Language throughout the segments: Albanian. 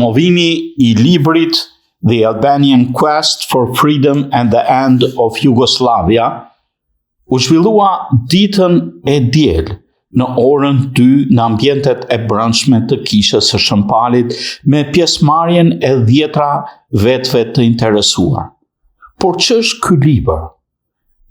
Promovimi i librit The Albanian Quest for Freedom and the End of Yugoslavia u zhvillua ditën e diel në orën 2 në ambientet e brendshme të Kishës së Shën Palit me pjesëmarrjen e 10 vetëve të interesuar. Por ç'është ky libër?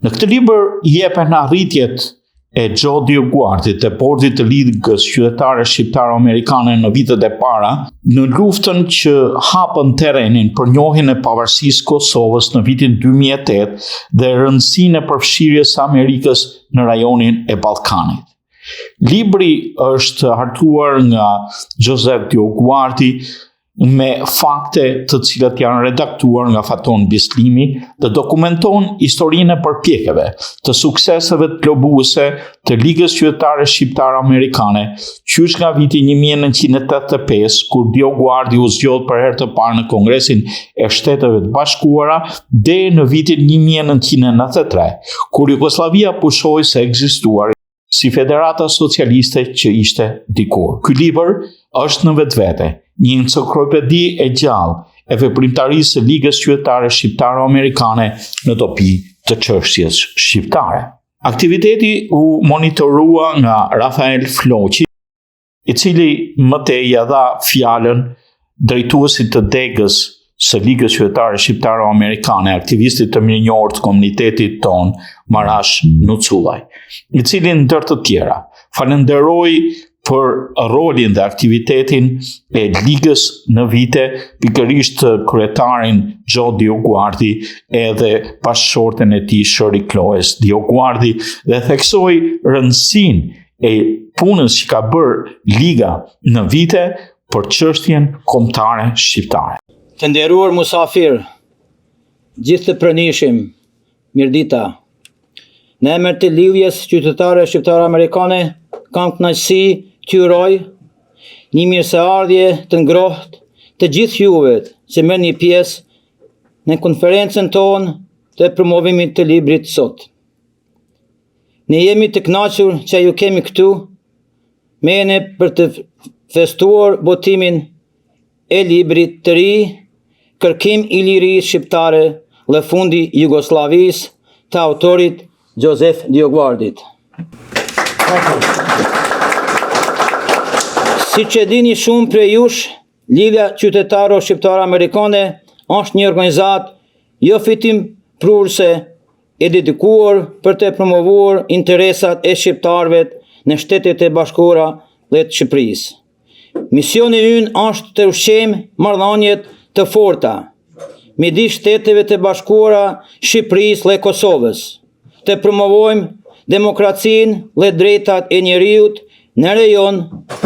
Në këtë libër jepen arritjet e DioGuardit e bordit të Ligës Qytetare Shqiptaro-Amerikane në vitet e para në luftën që hapën terrenin për njohjen e pavarësisë Kosovës në vitin 2008 dhe rëndësinë e përfshirjes së Amerikës në rajonin e Ballkanit. Libri është hartuar nga DioGuardit me fakte të cilat janë redaktuar nga Faton Bislimi dhe dokumenton historinë e përpjekjeve të sukseseve të lobuese të Ligës Qytetare Shqiptaro-Amerikane, qysh nga viti 1985, kur DioGuardi u zgjodh për herë të parë në Kongresin e Shteteve të Bashkuara, deri në vitin 1993, kur Jugoslavia pushoi se ekzistuar si federata socialiste që ishte dikur. Ky libër është në vetvete një enciklopedi e gjallë e veprimtarisë së Ligës Qytetare Shqiptaro-Amerikane në topi të çështjes shqiptare. Aktiviteti u monitorua nga Rafael Floqi, i cili mëtej ia dha fjalën drejtuesit të degës së Ligës Qytetare Shqiptaro-Amerikane, aktivistit të mirënjohur të komunitetit ton, Marash Nucullaj, i cili ndër të tjera falenderoi për rolin dhe aktivitetin e Ligës në vite, pikërisht kryetarin DioGuardi edhe bashkëshorten e tij Shëri Kloes DioGuardi dhe theksoi rëndësinë e punës që ka bërë Liga në vite për çështjen kombëtare shqiptare. Të nderuar musafir, gjithë të pranishëm, mirëdita. Në emër të Lidhjes Qytetare Shqiptaro-Amerikane, kam kënaqësi t'ju uroj një mirëseardhje të ngrohtë të gjithë juve që merrni pjesë në konferencën tonë të promovimit të librit sot. Ne jemi të kënaqur që ju kemi këtu me ne për të festuar botimin e librit të ri, Kërkim i lirisë shqiptare dhe fundi Jugosllavisë të autorit DioGuardit. Si që dini shumë prej jush, Lidhja Qytetare Shqiptaro-Amerikane është një organizatë jo fitim prurse e dedikuar për të promovuar interesat e shqiptarëve në Shtetet e Bashkuara dhe të Shqipërisë. Misioni ynë është të ushqejmë marrëdhëniet të forta midis Shteteve të Bashkuara, Shqipërisë dhe Kosovës, të promovojmë demokracinë dhe drejtat e njerëzit në rajon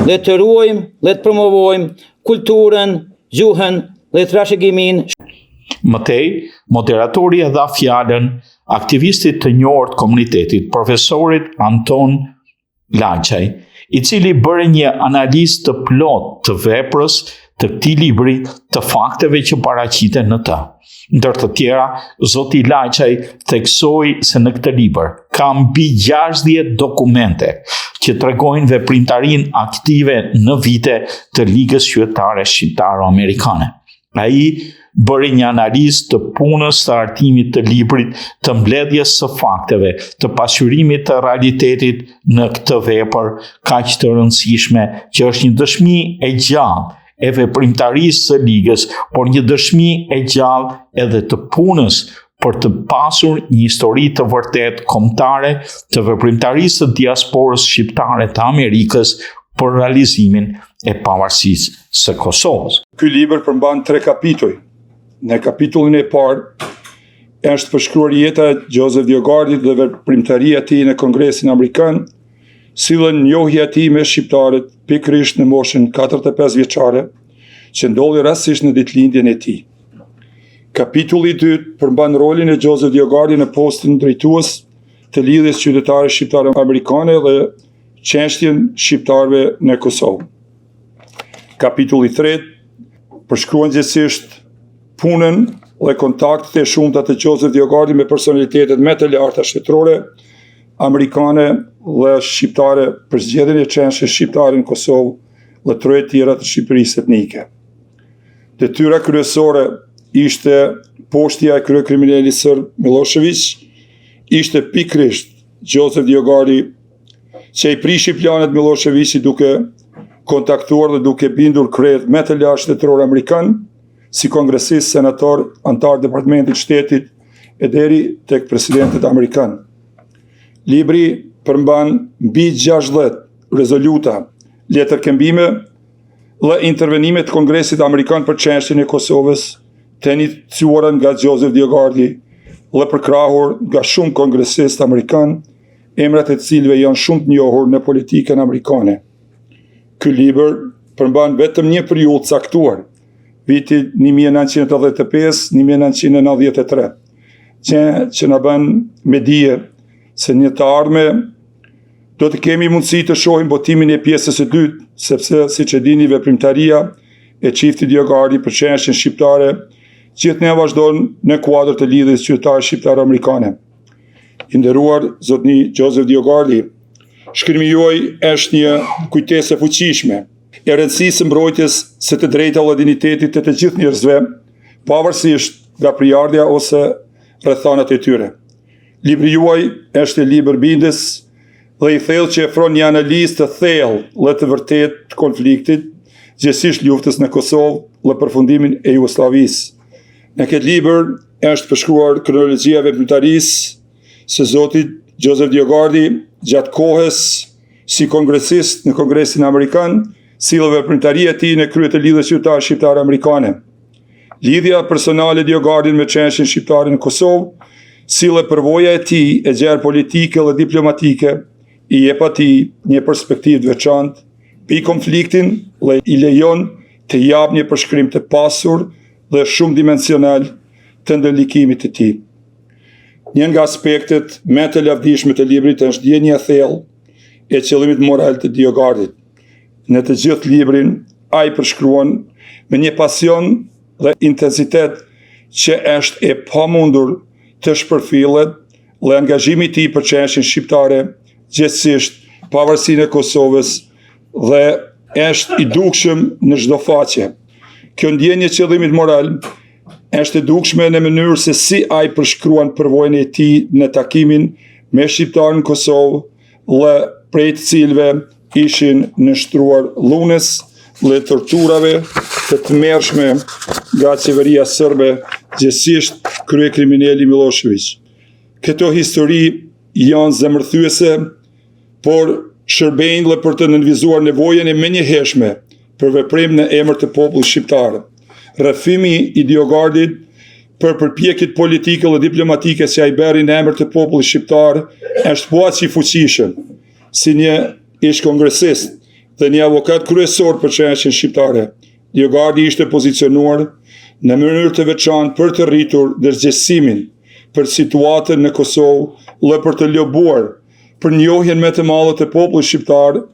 dhe të ruajmë dhe të promovojmë kulturën, gjuhën dhe trashëgiminë. Mëtej, moderatori e dha fjalën aktivistit të njohur të komunitetit, profesorit Anton Laqaj, i cili bëri një analizë të plotë të veprës të këtij libri, të fakteve që paraqiten në të. Ndër të tjera, zoti Laqaj theksoi se në këtë libër ka mbi 60 dokumente që tregojnë veprimtarinë aktive në vite të Ligës Qytetare Shqiptaro-Amerikane. Ai bëri një analizë të punës së artimit të librit, të mbledhjes së fakteve, të pasqyrimit të realitetit në këtë vepër kaq të rëndësishme, që është një dëshmi e gjallë e veprimtarisë së Ligës, por një dëshmi e gjallë edhe të punës për të pasur një histori të vërtet kombëtare të veprimtarisë së diasporës shqiptare të Amerikës për realizimin e pavarësisë së Kosovës. Ky libër përmban 3 kapituj. Në kapitullin e parë është përshkruar jeta e DioGuardit dhe veprimtaria e tij në Kongresin Amerikan, sillen njohja e tij me shqiptarët pikërisht në moshën 45 vjeçare, që ndodhi rastësisht në ditëlindjen e tij. Kapitulli i dytë përmban rolin e DioGuardit në postin drejtues të Lidhjes Qytetare Shqiptaro-Amerikane dhe çështjen shqiptarëve në Kosovë. Kapitulli i tretë përshkruan gjithsesi punën dhe kontaktet e shumta të DioGuardit me personalitetet më të larta shtetërore, amerikane dhe shqiptare për zgjedhjen e çështjes shqiptare në Kosovë dhe troje tjera të Shqipërisë etnike. Detyra kryesore ishte poshtja e kryekriminalit serb Milošević, ishte pikrisht Joseph DioGuardit që i prishi planet Miloševićit duke kontaktuar dhe duke bindur krejt me të lartë shtetëror amerikan, si kongresist, senator, antar departamentit shtetit e deri tek presidentit amerikan. Libri përmban mbi 60 rezoluta, letërkëmbime dhe intervenime të Kongresit Amerikan për çështjen e Kosovës, të iniciuara nga Joseph DioGuardit dhe përkrahur nga shumë kongresistë amerikan, emrat e cilëve janë shumë të njohur në politikën amerikane. Ky libër përmban vetëm një periudhë caktuar, viti 1985-1993, që na bën me dije se një të ardhme do të kemi mundësi të shohim botimin e pjesës së dytë, sepse siç e dini veprimtaria e çiftit DioGuardit për çështjen shqiptare gjithnjë vazhdon në kuadër të lidhjes qytetarë shqiptar-amerikane. I nderuar zotni Joseph DioGuardit, shkrimi juaj është një kujtesë e fuqishme e rëndësisë së mbrojtjes së të drejta dhe dinjitetit të gjithë njerëzve, pavarësisht nga prejardhja ose rrethanat e tyre. Libri juaj është libër bindës dhe i thellë që ofron një analizë të thellë dhe të vërtetë të konfliktit, gjithsesi luftës në Kosovë dhe përfundimin e Jugosllavisë. Në këtë libër është përshkruar kronologjia e veprimtarisë së zotit Joseph DioGuardit gjatë kohës si kongresist në Kongresin Amerikan, si dhe veprimtaria e tij në krye të lidhjes qytetare shqiptar-amerikane. Lidhja personale e DioGuardit me çështjen shqiptare në Kosovë, si dhe përvoja e tij e gjerë politike dhe diplomatike, i jep atij një perspektivë të veçantë mbi konfliktin dhe i lejon të jap një përshkrim të pasur dhe shumë dimensional të ndërlikimit të tij. Një nga aspektet më të lavdishme të librit është ndjenja e thellë e qëllimit moral të DioGuardit. Në të gjithë librin, ai përshkruan me një pasion dhe intensitet që është e pamundur të shpërfillet dhe angazhimi i tij për çështjen shqiptare, gjithsesi pavarësinë e Kosovës, dhe është i dukshëm në çdo faqe. Kjo ndjenjë e qëllimit moral është e dukshme në mënyrë se si ai përshkruan përvojën e tij në takimin me shqiptarë në Kosovë dhe prej të cilëve ishin nështruar lunes dhe torturave të tmerrshme nga qeveria serbe, gjithsesi kryekriminali Milošević. Këto histori janë zemërthyese, por shërbejnë dhe për të nënvizuar nevojën e menjëhershme për veprim në emër të popullit shqiptar. Rrëfimi i DioGuardit për përpjekjet politike dhe diplomatike që ai bëri në emër të popullit shqiptar është po aq i fuqishëm si një Ish-Kongresist dhe një avokat kryesor për çështjen shqiptare. DioGuardit ishte pozicionuar në mënyrë të veçantë për të rritur ndërgjegjësimin për situatën në Kosovë dhe për të lobuar për njohjen më të madhe të popullit shqiptar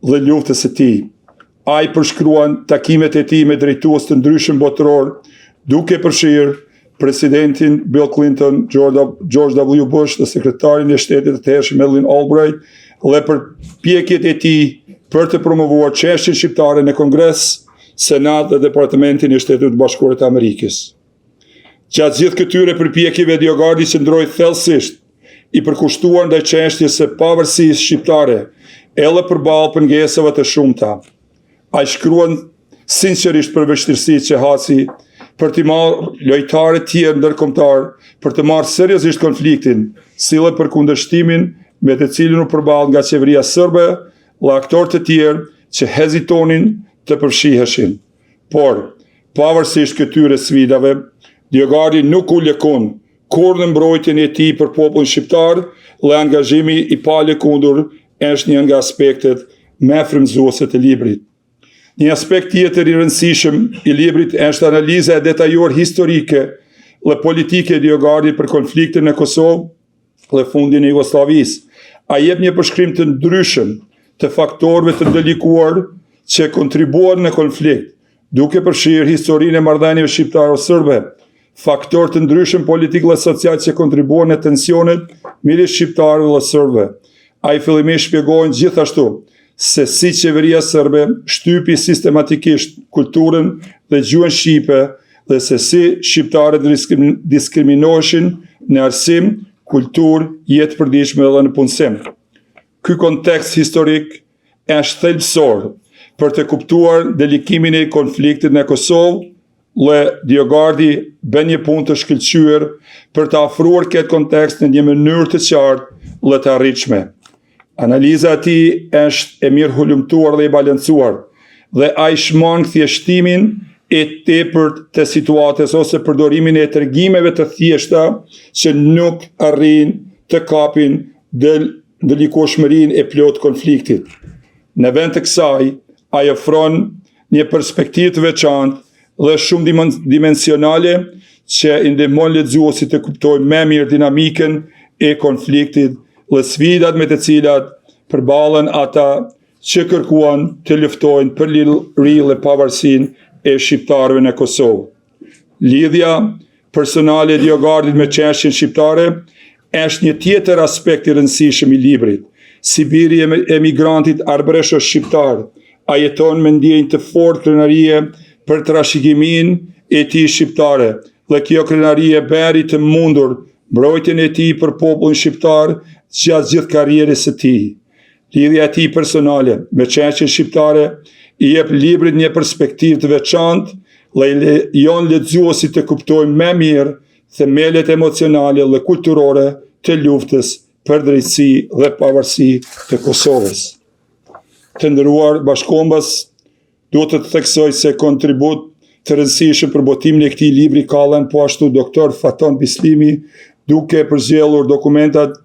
dhe luftës së tij. Ai përshkruan takimet e tij me drejtues të ndryshëm botëror, duke përfshirë presidentin Bill Clinton, George W. Bush dhe sekretarin e shtetit të hershëm Madeleine Albright, dhe përpjekjet e tij për të promovuar çështjen shqiptare në Kongres, Senat dhe Departamentin e Shtetit të Bashkuar të Amerikës. Gjatë gjithë këtyre përpjekjeve DioGuardit qëndroi thellësisht i përkushtuar ndaj çështjes së pavarësisë shqiptare, edhe përballë pengesave të shumta. Ai shkruan sinqerisht për vështirësitë që hasi për të marrë lojtarë të tjerë ndërkombëtar për të marrë seriozisht konfliktin, si dhe për kundërshtimin me të cilin u përball nga qeveria serbe dhe aktorë të tjerë që hezitonin të përfshiheshin. Por, pavarësisht këtyre sfidave, DioGuardit nuk u lëkon kur në mbrojtjen e tij për popullin shqiptar dhe angazhimi i palëkundur është një nga aspektet më frymëzuese të librit. Një aspekt tjetër i rëndësishëm i librit është analiza e detajuar historike dhe politike e DioGuardit për konfliktin në Kosovë dhe fundin e Jugosllavisë. Ai jep një përshkrim të ndryshëm të faktorëve të ndalikuar që kontribuan në konflikt, duke përfshirë historinë e marrëdhënieve shqiptaro-serbe, faktorë të ndryshëm politik dhe social që kontribuan në tensionet midis shqiptarëve dhe serbëve. Ai fillimisht shpjegojnë gjithashtu se si qeveria serbe shtypi sistematikisht kulturën dhe gjuhën shqipe dhe se si shqiptarët diskriminoheshin në arsim, kulturë, jetë përditshme dhe në punësim. Ky kontekst historik është thelbësor për të kuptuar ndelikimin e konfliktit në Kosovë dhe DioGuardit bën një punë të shkëlqyer për të afruar këtë kontekst në një mënyrë të qartë dhe të arritshme. Analiza e tij është e mirë hulumtuar dhe e balancuar dhe ai shmang thjeshtimin e tepërt të situatës ose përdorimin e tregimeve të thjeshta që nuk arrin të kapin ndëlikoshmërinë e plot konfliktit. Në vend të kësaj, ai ofron një perspektivë të veçantë dhe shumë dimensionale që i ndihmon lexuesit të kuptojnë më mirë dinamikën e konfliktit dhe sfidat me të cilat përballen ata që kërkuan të luftojnë për liri dhe pavarësinë e shqiptarëve në Kosovë. Lidhja personale e DioGuardit me çështjen shqiptare është një tjetër aspekt i rëndësishëm i librit. Si biri e emigrantit arbëresho shqiptar, ai jeton me ndjenjë të fortë krenarie për trashëgiminë e tij shqiptare, dhe kjo krenarie bëri të mundur mbrojtjen e tij për popullin shqiptar gjatë gjithë karrierës së tij. Lidhja e tij personale me çështjen shqiptare i jep librit një perspektivë të veçantë dhe i lejon lexuesit të kuptojnë më mirë themelet emocionale dhe kulturore të luftës për drejtësi dhe pavarësi të Kosovës. Të nderuar bashkëkombës, duhet të theksoj se kontribut të rëndësishëm për botimin e këtij libri ka dhënë po ashtu doktor Faton Bislimi, duke përzgjedhur dokumentat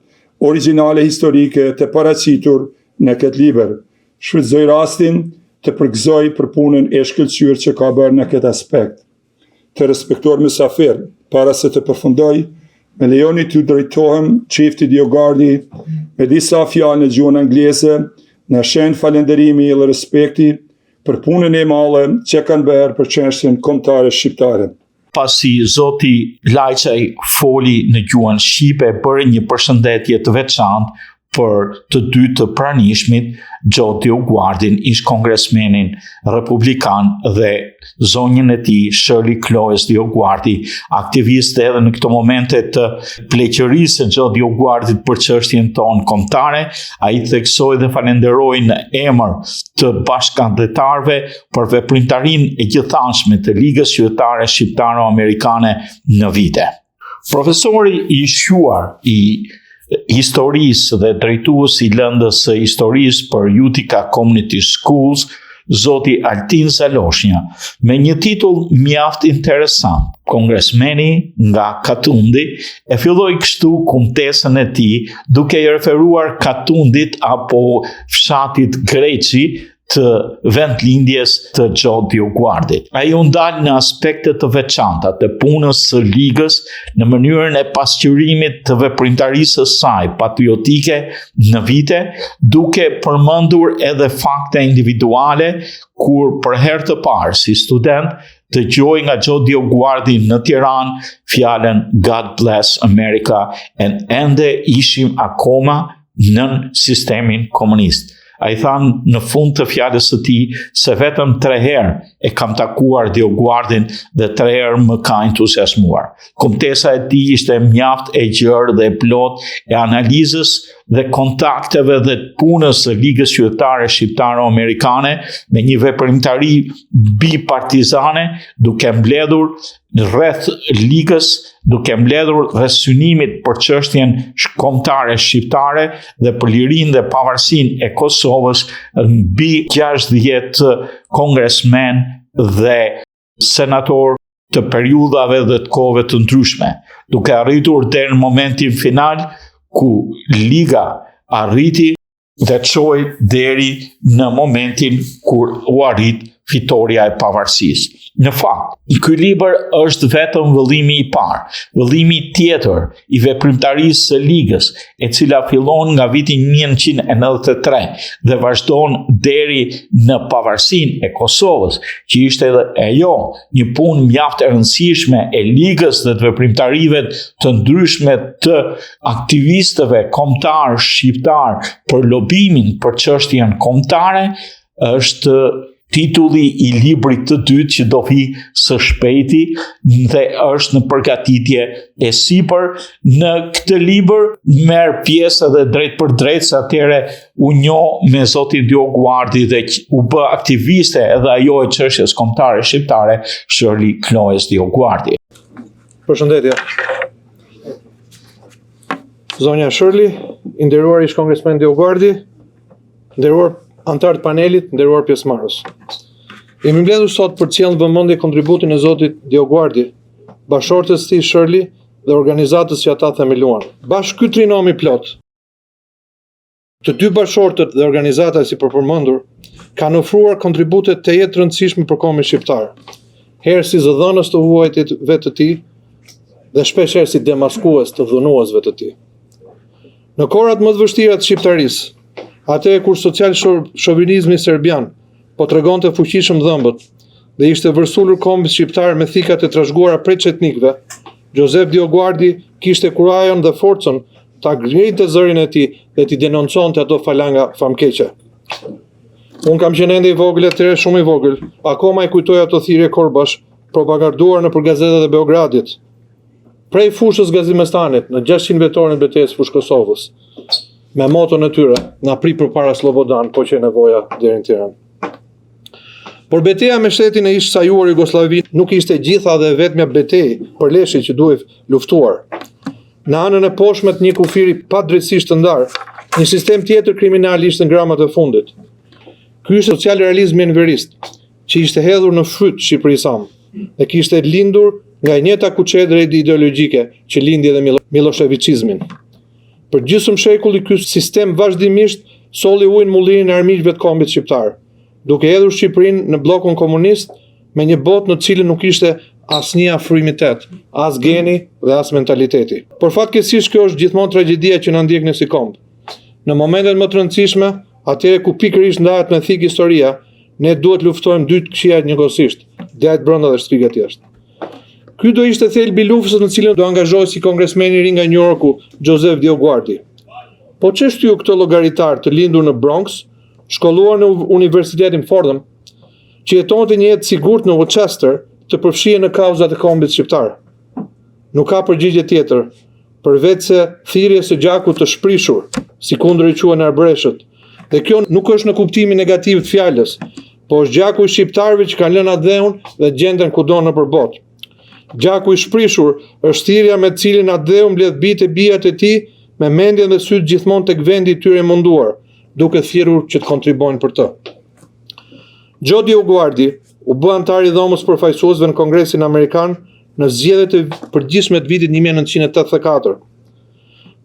origjinale historike të paraqitur në këtë libër. Shfrytëzoj rastin të përgëzoj për punën e shkëlqyer që ka bërë në këtë aspekt. Të respektuar mysafir, para se të përfundoj, me lejoni të drejtohem çiftit DioGuardit me disa fjalë në gjuhën angleze, në shenjë falënderimi dhe respekti për punën e madhe që kanë bërë për çështjen kombëtare shqiptare. Pasi zoti Lajçaj foli në gjuhën shqipe, bëri një përshëndetje të veçantë për të dy të pranishmit, DioGuardin, Ish-Kongresmenin republikan dhe zonjën e tij Shirley Kloes DioGuardi, aktiviste edhe në këto momente të pleqërisë së DioGuardit për çështjen tonë kombëtare. Ai theksoi dhe falenderoi në emër të bashkëanëtarëve për veprimtarinë e gjithanshme të Ligës Qytetare Shqiptaro-Amerikane në vite. Profesori i shquar i historisë dhe drejtuesi i lëndës së historisë për Utica Community Schools, zoti Altin Zaloshnja, me një titull mjaft interesant, kongresmeni nga Katundi, e filloi kështu kumtesën e tij duke i referuar Katundit apo fshatit Greqi të vendlindjes të DioGuardit. Ai u ndal në aspekte të veçanta të punës së ligës në mënyrën e pasqyrimit të veprimtarisë së saj patriotike në vite, duke përmendur edhe fakte individuale kur për herë të parë si student dëgjoj nga DioGuardi në Tiranë fjalën God bless America, ende ishim akoma nën sistemin komunist. A i thanë në fund të fjalës së tij se vetëm 3 herë e kam takuar DioGuardin dhe 3 herë më ka entuziasmuar. Kumtesa e tij ishte mjaft e gjerë dhe e plot e analizës dhe kontakteve dhe punës së Ligës Qytetare Shqiptaro-Amerikane me një veprimtari bipartizane, duke mbledhur rreth ligës, duke mbledhur rreth synimit për çështjen kombëtare shqiptare dhe për lirinë dhe pavarësinë e Kosovës mbi 60 kongresmen dhe senator të periudhave dhe të kohëve të ndryshme, duke arritur deri në momentin final ku Liga arriti dhe çoi deri në momentin kur u arrit fitoria e pavarësisë. Në fakt, ky libër është vetëm vëllimi i parë, vëllimi tjetër i veprimtarisë së Ligës, e cila fillon nga viti 1993 dhe vazhdon deri në pavarësinë e Kosovës, që ishte edhe ajo një punë mjaft e rëndësishme e Ligës dhe të veprimtarive të ndryshme të aktivistëve kombëtar shqiptar për lobimin për çështjen kombëtare, është titulli i librit të dytë që do vi së shpejti dhe është në përgatitje e sipër. Në këtë libër merr pjesë edhe drejt për drejt, se atëre u njoh me zotin DioGuardit dhe u bë aktiviste edhe ajo e çështjes kombëtare shqiptare, Shirley Kloes DioGuardit. Përshëndetje. Zonja Shirley, i nderuar Ish-Kongresmen DioGuardi, nderuar antar të panelit, nderuar pjesëmarrës. Jemi mbledhur sot për të sjellë në vëmendje kontributin e zotit DioGuardi, bashkëshortes së tij Shirley dhe organizatës që ata themeluan. Bashkë ky trinom i plot, të dy bashkëshortët dhe organizata si përpërmendur kanë ofruar kontribute të jetë rëndësishme për kombin shqiptar, herë si zëdhënës të huajtjeve të tij dhe shpeshherë si demaskues të dhunuesve të tij. Në kohërat më të vështira të shqiptarisë, atëherë kur social-shovinizmi serbian po tregonte fuqishëm dhëmbët dhe ishte vërsulur kombit shqiptar me thikat e trashëguara prej çetnikëve, Joseph DioGuardi kishte kurajon dhe forcën ta ngrilte zërin e tij dhe t'i denonconte ato falanga famkeqe. Unë kam qenë ende i vogël atëherë, shumë i vogël, akoma i kujtoj ato thirrje korbash propaganduar nëpër gazetat e Beogradit, prej fushës Gazimestanit në 600 vjetorin e betejës fushë Kosovës, me moton e tyre, na pri përpara Slobodan, po që nevoja deri në Tiranë. Por betejë me shtetin e ish sajuar Jugoslavi nuk ishte gjitha dhe vetmja betejë për leshin që duhej luftuar. Në anën e poshtme të një kufiri padrejtësisht të ndarë, një sistem tjetër kriminal ishte në gramat e fundit. Ky ishte social-realizmi enverist, që ishte hedhur në fryt Shqipërisam dhe kishte lindur nga njëta kuçedre ideologjike që lindi edhe Miloševiqizmin. Për gjysmë shekulli ky sistem vazhdimisht solli ujin mullirin e armiqve të kombit shqiptar, duke hedhur Shqipërinë në bllokun komunist me një botë në të cilën nuk ishte asnjë afrimitet, as geni dhe as mentaliteti. Por fatkeqësisht kjo është gjithmonë tragjedia që na ndjek në si komb. Në momentet më të rëndësishme, atëherë ku pikërisht ndahet me thik historia, ne duhet luftojmë dy këqijat njëkohësisht, djajt brenda dhe shtrigat jashtë. Ky do ishte thelbi i luftës në cilën do angazhohej si kongresmeni i ri nga New Yorku, Joseph DioGuardi. Po ç'shtyu këtë llogaritar të lindur në Bronx, shkolluar në Universitetin Fordham, që jetonte një jetë sigurt në Worcester, të përfshihen në kauzat e kombit shqiptar. Nuk ka përgjigje tjetër, përveç se thirrjes së gjakut të shprishur, si kundër i quhen arbreshët. Dhe kjo nuk është në kuptimin negativ të fjalës, po është gjaku i shqiptarëve që kanë lënë atë dheun dhe gjenden kudo nëpër botë. Gjaku i shprishur është thirrja me të cilin atë dheu mbledh bijtë e bijat e tij me mendjen dhe syt gjithmonë tek vendi i tyre i munduar, duke thirrur që të kontribuojnë për të. Joe DioGuardi u bë antar i dhomës përfaqësuesve në Kongresin Amerikan në zgjedhjet e përgjithshme të vitit 1984.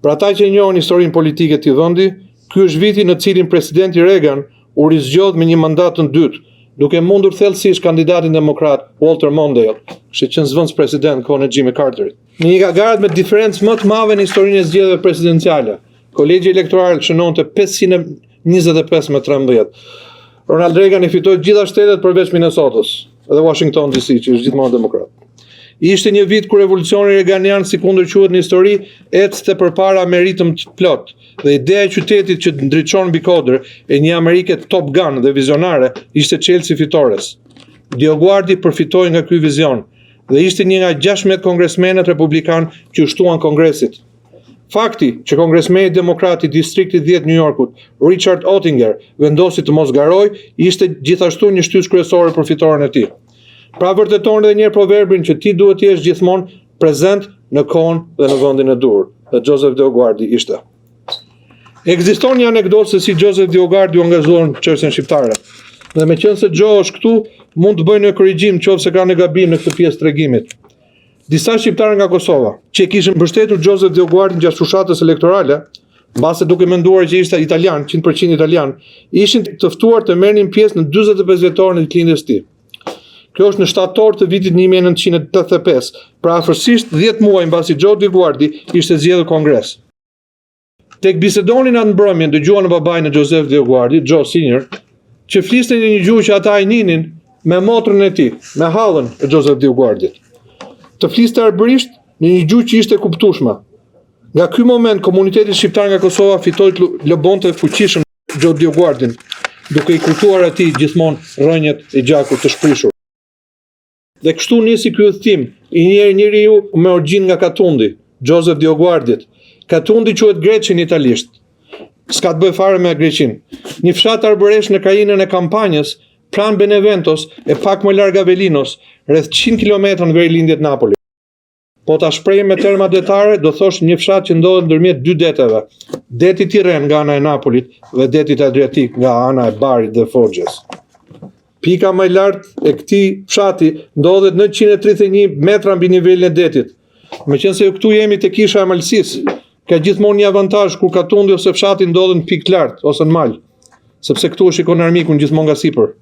Për ata që njohin historinë politike të vendi, ky është viti në cilin presidenti Reagan u rizgjodh me një mandat të dytë, duke mundur thellësisht kandidatin demokrat Walter Mondale, që qenë zëvendës president kohën e Jimmy Carterit. Në një nga garat me diferencë më të madhe në historinë e zgjedhjeve presidenciale, kolegji elektoral shënonte 525-13. Ronald Reagan i fitoi të gjitha shtetet përveç Minnesotës dhe Washington DC, që është gjithmonë demokrat. Ishte një vit kur revolucioni reaganian, si kundër quhet në histori, ecte përpara me ritëm të plot, dhe ideja e qytetit që ndriçon mbi kodër e një Amerike Top Gun dhe vizionare ishte çelësi fitores. DioGuardi përfitoi nga ky vizion dhe ishte një nga 16 kongresmenët republikan që u shtuan Kongresit. Fakti që kongresmeni demokrat i distriktit 10 New Yorkut, Richard Ottinger, vendosi të mos garoj, ishte gjithashtu një shtys kryesore për fitoren e tij. Pra vërteton edhe një herë proverbin që ti duhet të jesh gjithmonë prezent në kohën dhe në vendin e dur. Dhe Joseph DioGuardi ishte. Ekziston një anekdotë se si Joseph DioGuardi u angazhua në çështjen shqiptare. Dhe meqense Joe është këtu, mund të bëjë një korrigjim nëse ka një gabim në këtë pjesë të tregimit. Disa shqiptarë nga Kosova, që kishin mbështetur Joseph DioGuardin gjatë fushatës elektorale, mbase duke menduar që ishte italian, 100% italian, ishin të ftuar të merrnin pjesë në 45 vjetorin e lindjes së tij. Kjo është në shtator të vitit 1985, pra afërsisht 10 muaj mbasi DioGuardit ishte zgjedhur Kongres. Tek bisedonin atë mbrëmjen dëgjuan babain e Joseph DioGuardit, Joe Senior, që fliste në një gjuhë që ata e ninin me motrën e tij, me hallën e Joseph DioGuardit. Të fliste arbërisht në një gjuhë që ishte kuptueshme. Nga ky moment komuniteti shqiptar nga Kosova fitoi të lëbonte fuqishëm Joe DioGuardin, duke i kujtuar atij gjithmonë rrënjët e gjakut të shprishur. Dhe kështu nisi ky udhtim i njeriu me origjinë nga Katundi, Joseph DioGuardit. Katundi quhet Greqi në italisht. S'ka të bëjë fare me Greqin. Një fshat arbëresh në krajinën e Kampanjës, pranë Beneventos e pak më larg Avelinos, rreth 100 km nga lindjet Napoli. Po ta shprehim me terma detare, do thosh një fshat që ndodhet ndërmjet dy deteve, deti Tiren nga ana e Napolit dhe detit Adriatik nga ana e Barit dhe Fogjes. Pika më e lartë e këtij fshati ndodhet 931 metra mbi nivelin e detit. Meqense këtu jemi te Kisha e Malësisë, ka gjithmonë një avantazh kur Katundi ose fshati ndodhen në pikë lart ose në mal, sepse këtu e shikon armikun gjithmonë nga sipër.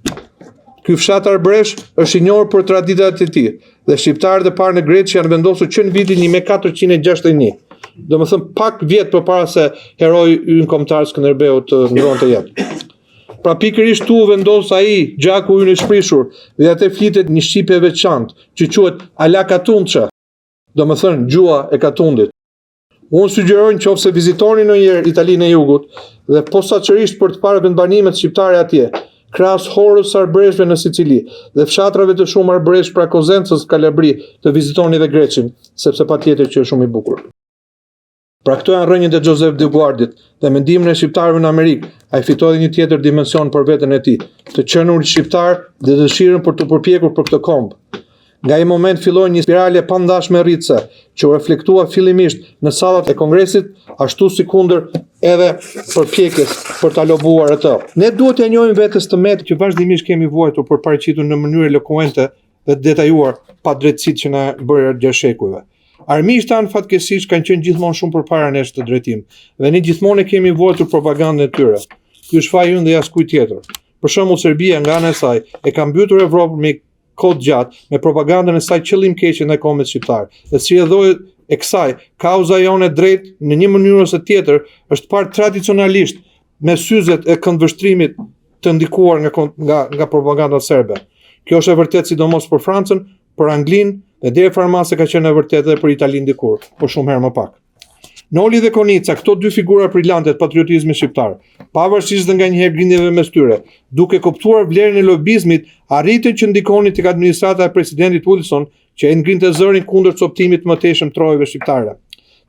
Ky fshat arbëresh është i njohur për traditat e tij dhe shqiptarët e parë në Greqi janë vendosur që në vitin 1461, domethënë pak vjet përpara se heroi ynë kombëtar Skënderbeu të ndronte jetë. Pra pikërisht tu vendos ai gjaku ynë i shprishur dhe atë flitet një shqipje veçantë që quhet ala Katundçe, domethënë gjua e Katundit. Unë sugjeroj nëse vizitoni ndonjëherë Italinë e Jugut dhe posaçërisht për të parë vendbanimet shqiptare atje, krahas horës së arbreshve në Sicili dhe fshatrave të shumë arbëresh pra Kozencës, Kalabri, të vizitoni dhe Greqin, sepse patjetër që është shumë i bukur. Pra këto janë rrënjët e Joseph DioGuardit dhe mendimin e shqiptarëve në Amerikë, ai fitoi një tjetër dimension për veten e tij, të qenurit shqiptar dhe dëshirën për të përpjekur për këtë komb. Nga ai moment filloi një spirale pandashme rritëse, që u reflektua fillimisht në sallat e Kongresit, ashtu si kundër edhe përpjekjes për ta lobuar atë. Ne duhet t'ia njohim vetes të metë që vazhdimisht kemi vuajtur për paraqitur në mënyrë elokuente dhe detajuar padrejtësitë që na bërë gjatë shekujve. Armiqtë tanë fatkeqësisht kanë qenë gjithmonë shumë përpara nesh të drejtim, dhe ne gjithmonë kemi vuajtur propagandën e tyre. Ky është faji ynë dhe askujt tjetër. Për shembull, Serbia nga ana e saj e ka mbytur Evropën me kohë gjatë me propagandën e saj qëllimkeqe ndaj kombit shqiptar. Dhe si e dhoi e kësaj, kauza jone drejt në një mënyrë ose tjetër është parë tradicionalisht me syzet e këndvështrimit të ndikuar nga propaganda serbe. Kjo është e vërtetë sidomos për Francën, për Anglinë dhe deri farmase ka qenë e vërtetë edhe për Italinë dikur, por shumë herë më pak. Noli dhe Konica, këto dy figura brillante të patriotizmit shqiptar, pavarësisht nga njëherë grindjeve mes tyre, duke kuptuar vlerën e lobizmit, arritën që ndikonin tek administrata e presidentit Wilson, që e ngrinte zërin kundër coptimit të mëtejshëm trojave shqiptare.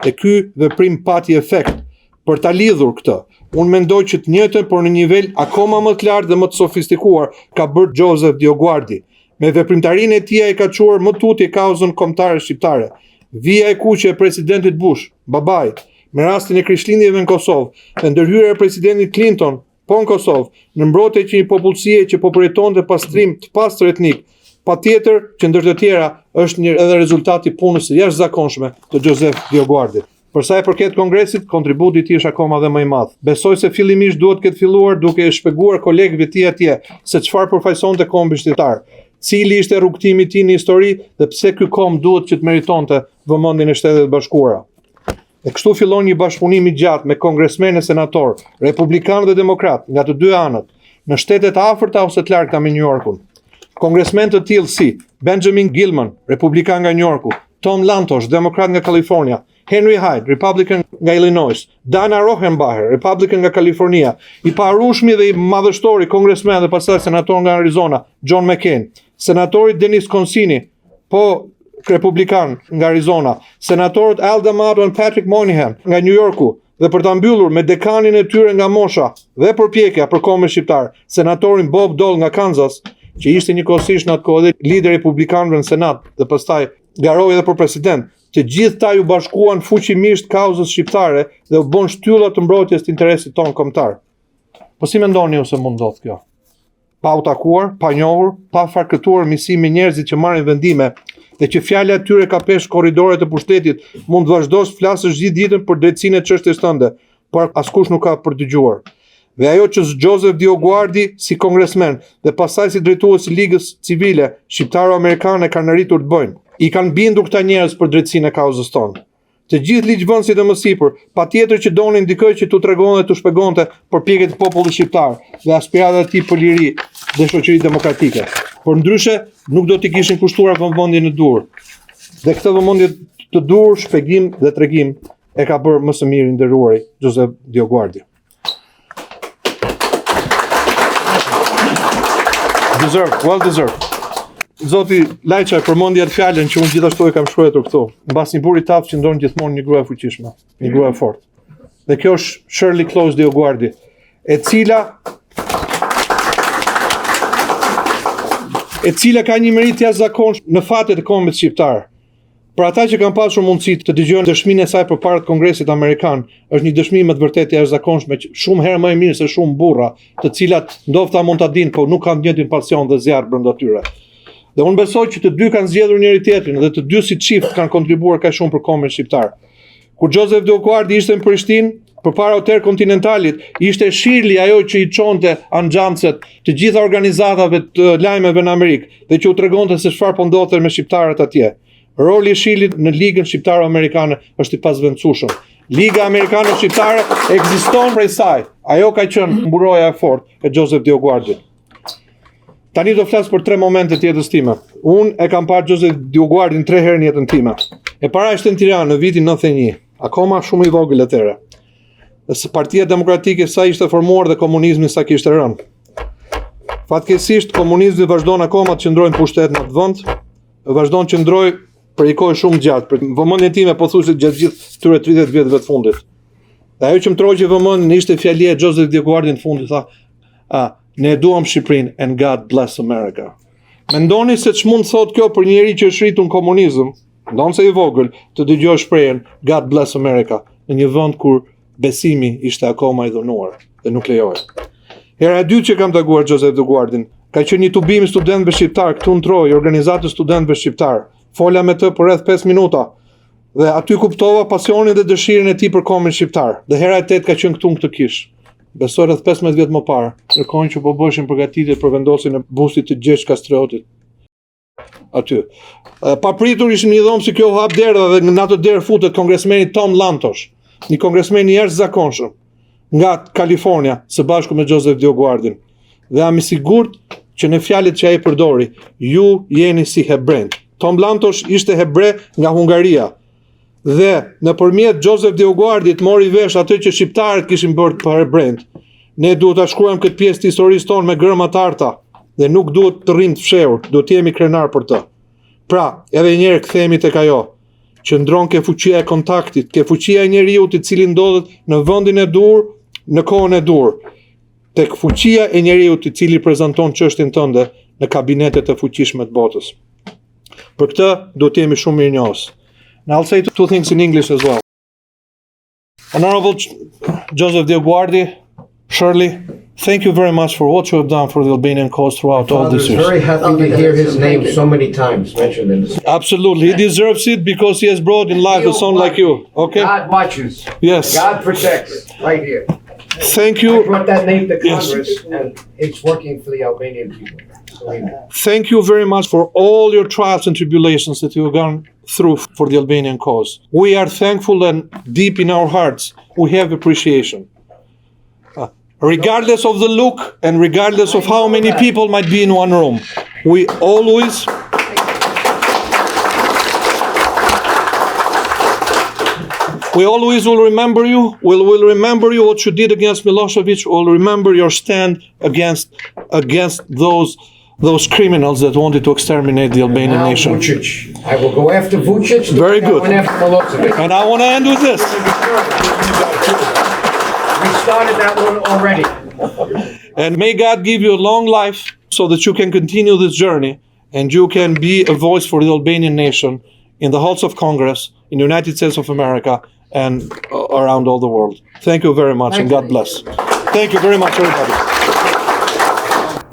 Dhe ky veprim pati efekt. Për ta lidhur këtë, unë mendoj që të njëjtën, por në nivel akoma më të lartë dhe më të sofistikuar, ka bërë Joseph DioGuardit. Me veprimtarinë e tij ai ka çuar më tutje kauzën kombëtare shqiptare. Vija e kuqe e presidentit Bush, babai, me rastin e krishtlindjeve në Kosovë dhe ndërhyrja e presidentit Clinton, po në Kosovë, në mbrojtje që një popullsie që po përjetonte pastrim të pastër etnik, patjetër që ndër të tjera është edhe rezultati i punës së jashtëzakonshme të Joseph DioGuardit. Për sa i përket Kongresit, kontributi i tij është akoma dhe më i madh. Besoj se fillimisht duhet të ketë filluar duke e shpjeguar kolegëve të tij atje se çfarë përfaqësonte kombi shqiptar, cili ishte rrugtimi i tij në histori dhe pse ky komb duhet që të meritonte vëmendjen e Shtetet Bashkuara. E kështu fillon një bashkëpunim i gjatë me kongresmenë e senator, republikanë dhe demokrat nga të dy anët, në shtetet afërta ose të largta me New Yorkun. Kongresmenë të tillë si Benjamin Gilman, republikan nga New Yorku, Tom Lantos, demokrat nga Kalifornia, Henry Hyde, Republican nga Illinois, Dana Rohrabacher, Republican nga Kalifornia, i parushmi dhe i madhështori kongresmen dhe pastaj senator nga Arizona, John McCain, senatori Dennis Consini, po republikan nga Arizona, senatorët Al D'Amato dhe Patrick Moynihan nga New Yorku, dhe për ta mbyllur me dekanin e tyre nga mosha dhe përpjekja për kombin shqiptar, senatorin Bob Dole nga Kansas, që ishte njëkohësisht në atë kohë lider republikanëve në Senat dhe pastaj garoi edhe për president, që gjithë ta ju bashkuan fuqimisht kauzës shqiptare dhe u bën shtylla të mbrojtjes të interesit tonë kombëtar. Po si mendoni ju se mund ndodh kjo? Pa u takuar, pa njohur, pa farkëtuar misi me njerëzit që marrin vendime dhe që fjala e tyre ka peshë korridoret e pushtetit, mund vazhdosh flasësh gjithë ditën për drejtësinë e çështjes tënde, por askush nuk ka për dëgjuar. dhe ajo që Joseph DioGuardi si kongresmen dhe pastaj si drejtues i Ligës Civile shqiptaro-amerikane kanë arritur të bëjnë. I kanë bindur këta njerëz për drejtsinë e kauzës tonë. Të gjithë ligjvënësit e mësipër, patjetër që donin dikë që t'u tregonte dhe t'u shpjegonte përpjekjet e popullit shqiptar dhe aspiratat e tij për liri dhe shoqëri demokratike. Por ndryshe nuk do t'i kishin kushtuar vëmendje në dur. Dhe këtë vëmendje të dur, shpjegim dhe tregim e ka bërë më së miri nderuari Joseph DioGuardi. Well deserved. Zoti Lajça përmendi atë fjalën që unë gjithashtu e kam shkruar këtu. Mbas një burri tafë që ndron gjithmonë një grua e fuqishme, një grua e fortë. Dhe kjo është Shirley Close DioGuardi, e cila ka një meritë jashtëzakonshme në fatet e kombit shqiptar. Për ata që kanë pasur mundësi të dëgjojnë dëshminë e saj përpara Kongresit Amerikan, është një dëshmi me të vërtetë jashtëzakonshme, shumë herë më e mirë se shumë burra, të cilat ndofta mund ta dinë, por nuk kanë të njëjtin pasion dhe zjarr brenda tyre. Dhe unë besoj që të dy kanë zgjedhur njëri tjetrin dhe të dy si çift kanë kontribuar kaq shumë për kombin shqiptar. Kur Joseph DioGuardi ishte në Prishtinë, përpara Hotel Continentalit, ishte Shirley ajo që i çonte anxhancet të gjitha organizatave të lajmeve në Amerikë dhe që u tregonte se çfarë po ndodhte me shqiptarët atje. Roli i Shirley në Ligën Shqiptaro-Amerikane është i pasvendësueshëm. Liga Amerikane Shqiptare ekziston prej saj. Ajo ka qenë mburoja e fortë e Joseph DioGuardit. Tani do flas për 3 momente të jetës time. Unë e kam parë Joseph DioGuardin 3 herë në jetën time. E para ishte në Tiranë në vitin 91, akoma shumë i vogël atëherë. Partia Demokratike sa ishte formuar dhe komunizmi sa kishte rënë. Fatkeqësisht komunizmi vazhdon akoma të qëndrojë në pushtet në atë vend, vazhdon të qëndrojë për një kohë shumë gjatë, për vëmendjen time pothuajse gjatë gjithë këtyre 30 vjetëve të fundit. Dhe ajo që më troqi vëmendjen ishte fjalia e Joseph DioGuardit në fundit, tha, ne e duam Shqipërinë and God bless America. Mendoni se ç'mund thot kjo për një njerëz që është rritur në komunizëm, ndonse i vogël, të dëgjoj shprehjen God bless America në një vend kur besimi ishte akoma i dhunuar dhe nuk lejohej. Hera e dytë që kam takuar Joseph DioGuardin, ka qenë një tubim i studentëve shqiptar këtu në Trojë, organizatës studentëve shqiptar. Fola me të për rreth 5 minuta dhe aty kuptova pasionin dhe dëshirën e tij për kombin shqiptar. Dhe hera e tetë ka qenë këtu në këtë kish. Besoj rreth 15 vjet më parë, ndërkohë që po bëshin përgatitje për vendosjen e bustit të Gjergj Kastriotit. Aty. Papritur ishim një dhomë si kjo hap derdha dhe në atë derë futet kongresmeni Tom Lantos, një kongresmen i jashtëzakonshëm nga Kalifornia, së bashku me Joseph DioGuardin. Dhe jam i sigurt që në fjalët që ai përdori, ju jeni si hebrejt. Tom Lantos ishte hebre nga Hungaria. Dhe nëpërmjet Joseph DioGuardit mori vesh atë që shqiptarët kishin bërë për hebrejt. Ne duhet ta shkruajmë këtë pjesë të historisë tonë me gërma të arta dhe nuk duhet të rrim të fshehur, duhet të jemi krenar për të. Pra, edhe një herë kthehemi tek ajo që ndron ke fuqia e kontaktit, ke fuqia e njeriu i cili ndodhet në vendin e dur, në kohën e dur, tek fuqia e njeriu i cili prezanton çështjen tënde në kabinetet e fuqishme të botës. Për këtë duhet të jemi shumë mirënjohës. And I'll say 2 things in English as well. Honorable Joseph DioGuardi, Shirley, thank you very much for what you have done for the Albanian cause throughout all these years. I was very happy to hear his name so many times mentioned in this. Absolutely. He deserves it because he has brought in life a son like you. Okay? God watches. Yes. God protects. Right here. Thank I you. brought that name to Yes. Congress, and it's working for the Albanian people. Believe me. Thank you very much for all your trials and tribulations that you have gone through for the Albanian cause. We are thankful and deep in our hearts we have appreciation. Regardless of the look and regardless of how many people might be in one room, we always will remember you. We'll remember you what you did against Milosevic. We'll remember your stand against those criminals that wanted to exterminate the Albanian Now, nation. Vučić. I will go after Vučić. Very I good. went after Milosevic. And I want to end with this. We started that one already. And may God give you a long life so that you can continue this journey and you can be a voice for the Albanian nation in the halls of Congress, in the United States of America, and around all the world. Thank you very much and God bless. Thank you very much, everybody.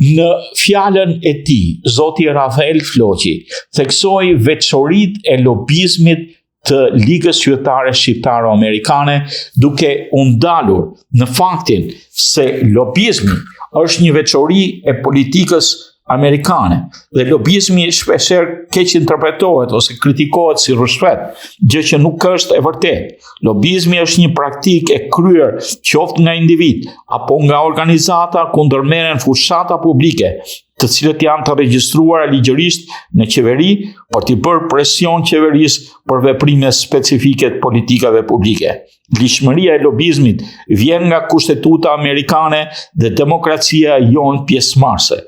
Në fjalën e tij, Zoti Rafael Floqi theksoi veçoritë e lobizmit të Ligës Qytetare Shqiptaro-Amerikane, duke u ndalur në faktin se lobizmi është një veçori e politikës amerikane dhe lobizmi shpeshherë keq interpretohet ose kritikohet si rrushfet, gjë që nuk është e vërtetë. Lobizmi është një praktikë e kryer qoftë nga individ apo nga organizata ku ndërmerren fushata publike, të cilët janë të regjistruara ligjërisht në qeveri për t'i bërë presion qeverisë për veprime specifike të politikave publike. Lishmëria e lobizmit vjen nga Kushtetuta Amerikane dhe demokracia jon pjesëmarrëse.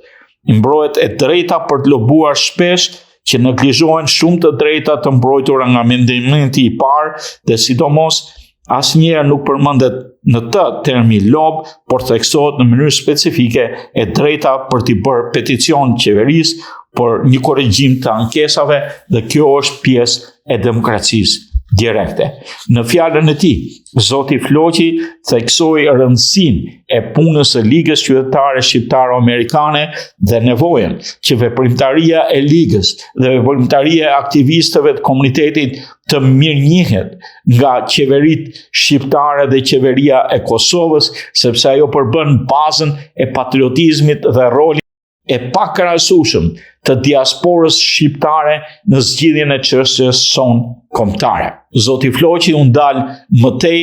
Mbrohet e drejta për të lobuar shpesh që neglizhohen shumë të drejta të mbrojtura nga amendimenti i parë dhe sidomos asnjëherë nuk përmendet në të termi lob, por theksohet në mënyrë specifike e drejta për t'i bërë peticion qeverisë për një korrigjim të ankesave dhe kjo është pjesë e demokracisë direkte. Në fjalën e tij, Zoti Floqi theksoi rëndësinë e punës së Ligës Qytetare Shqiptaro-Amerikane dhe nevojën që veprimtaria e Ligës dhe veprimtaria e aktivistëve të komunitetit të mirënjihet nga qeveritë shqiptare dhe qeveria e Kosovës, sepse ajo përbën bazën e patriotizmit dhe rolin e pakrahasueshëm të diasporës shqiptare në zgjidhjen e çështjes sonë kombëtare. Zoti Floqi u ndal më tej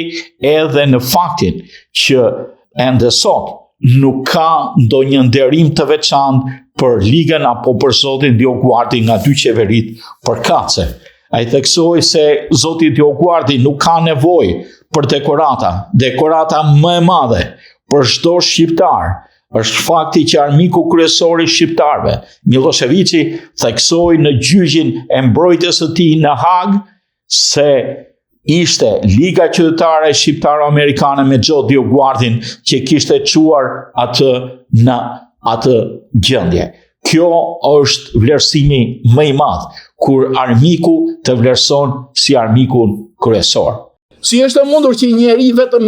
edhe në faktin që ende sot nuk ka ndonjë nderim të veçantë për Ligën apo për zotin DioGuardit nga dy qeverit përkatëse. Ai theksoi se zoti DioGuardi nuk ka nevojë për dekorata më e madhe për çdo shqiptar. Është fakti që armiku kryesor i shqiptarëve, Miloševiqi, theksoi në gjyqin e mbrojtjes së tij në Hag se ishte Liga Qytetare Shqiptaro-Amerikane me Xho DioGuardin që kishte çuar atë në atë gjendje. Kjo është vlerësimi më i madh kur armiku të vlerëson si armikun kryesor. Si është e mundur që një njeri vetëm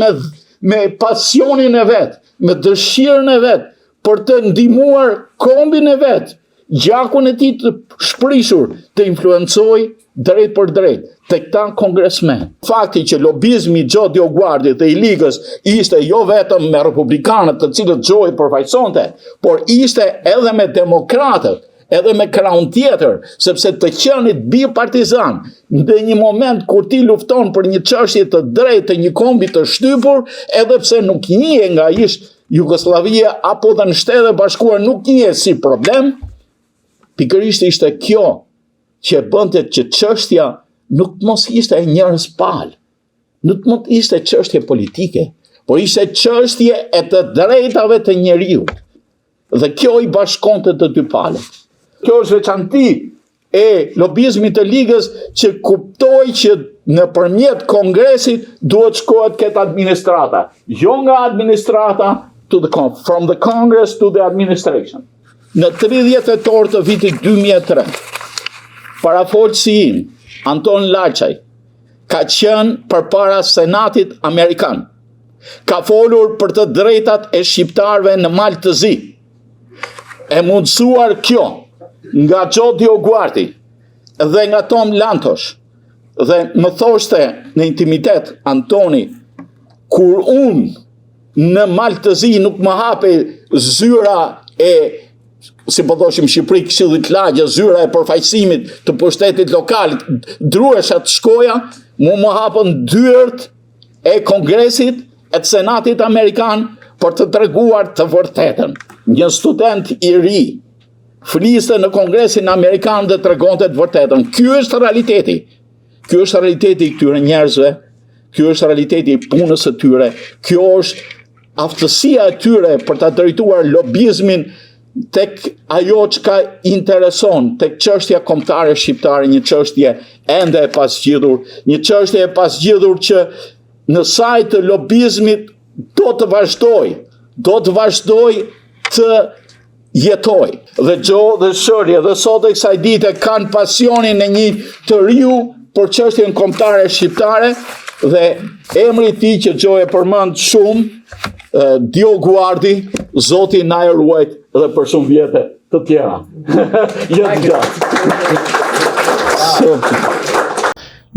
me pasionin e vet, me dëshirën e vet, për të ndihmuar kombin e vet, gjakun e tij të shprishur, të influencoj drejt për drejt te këta kongresmen. Fakti që lobizmi i Xho DioGuardit dhe i Ligës ishte jo vetëm me republikanët, të cilët Xho i përfaqësonte, por ishte edhe me demokratët, edhe me krahun tjetër, sepse të qenit bipartizan, në një moment kur ti lufton për një çështje të drejtë të një kombi të shtypur, edhe pse nuk njihet nga ish Jugosllavia apo dhe në Shtetet Bashkuara nuk njihet si problem, pikërisht ishte kjo që bënte që çështja nuk mos ishte e njerëz palë, nuk mund ishte çështje politike, por ishte çështje e të drejtave të njeriu. Dhe kjo i bashkonte të dy palët. Kjo është veçanti e lobizmit të Ligës që kuptoi që nëpërmjet Kongresit duhet shkohet këtë administrata. Jo nga administrata from the Congress to the administration. Në 30 tetor të vitit 2003, parafolësi im, Anton Laqaj, ka qenë përpara Senatit Amerikan. Ka folur për të drejtat e shqiptarëve në Mal të Zi. E mundësuar kjo nga Xho DioGuardi dhe nga Tom Lantosh, dhe më thoshte në intimitet, Antoni, kur unë në Mal të Zi nuk më hape zyra e, si po thoshim Shqipëri Këshillit Lagje, zyra e përfaqësimit të pushtetit lokal, druesha të shkoja, më hapën dyert e Kongresit e të Senatit Amerikan për të treguar të vërtetën. Një student i ri fliste në Kongresin Amerikan dhe tregonte të vërtetën. Ky është realiteti. Ky është realiteti i këtyre njerëzve, ky është realiteti i punës së tyre, kjo është aftësia e tyre për ta drejtuar lobizmin tek ajo çka intereson, tek çështja kombëtare shqiptare, një çështje ende e pasgjidhur, një çështje e pasgjidhur që në saj të lobizmit do të vazhdoj të jetoj. Dhe Xho dhe Shërje dhe sot e kësaj dite kanë pasionin e një të riu për çështjen kombëtare shqiptare dhe emri i tij që Xho e përmend shumë, DioGuardi, Zoti na e ruajt dhe për shumë vjete të tjera. Jetë gjatë.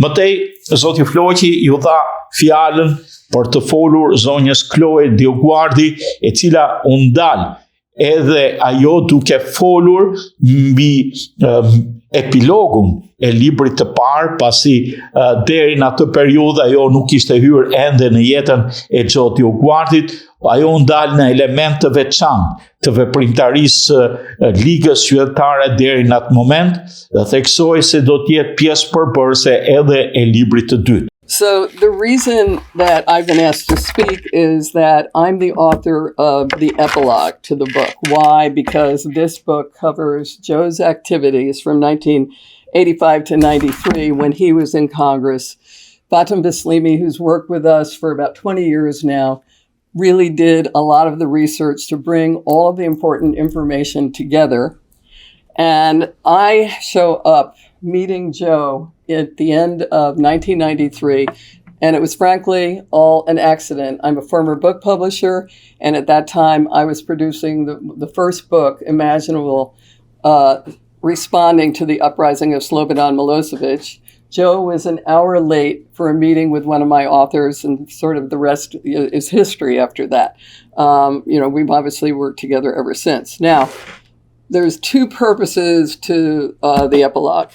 Mëtej, zoti Floqi ju dha fjalën për të folur zonjës Kloe DioGuardi, e cila u ndal edhe ajo duke folur mbi epilogun e librit të parë, pasi deri në atë periudhë ajo nuk ishte hyrë ende në jetën e Gjo DioGuardit. Ajo ndal në element të veçantë të veprimtarisë Ligës Qytetare deri në atë moment, dhe theksoi se do të jetë pjesë përbërëse edhe e librit të dytë. So the reason that I've been asked to speak is that I'm the author of the epilogue to the book. Why? Because this book covers Joe's activities from 1985 to 93 when he was in Congress. Fatem Bislimi, who's worked with us for about 20 years now, really did a lot of the research to bring all of the important information together. And I show up meeting Joe at the end of 1993, and it was frankly all an accident. I'm a former book publisher, and at that time I was producing the first book imaginable responding to the uprising of Slobodan Milosevic. Joe was an hour late for a meeting with one of my authors, and sort of the rest is history after that. We've obviously worked together ever since. Now, there's two purposes to the epilogue.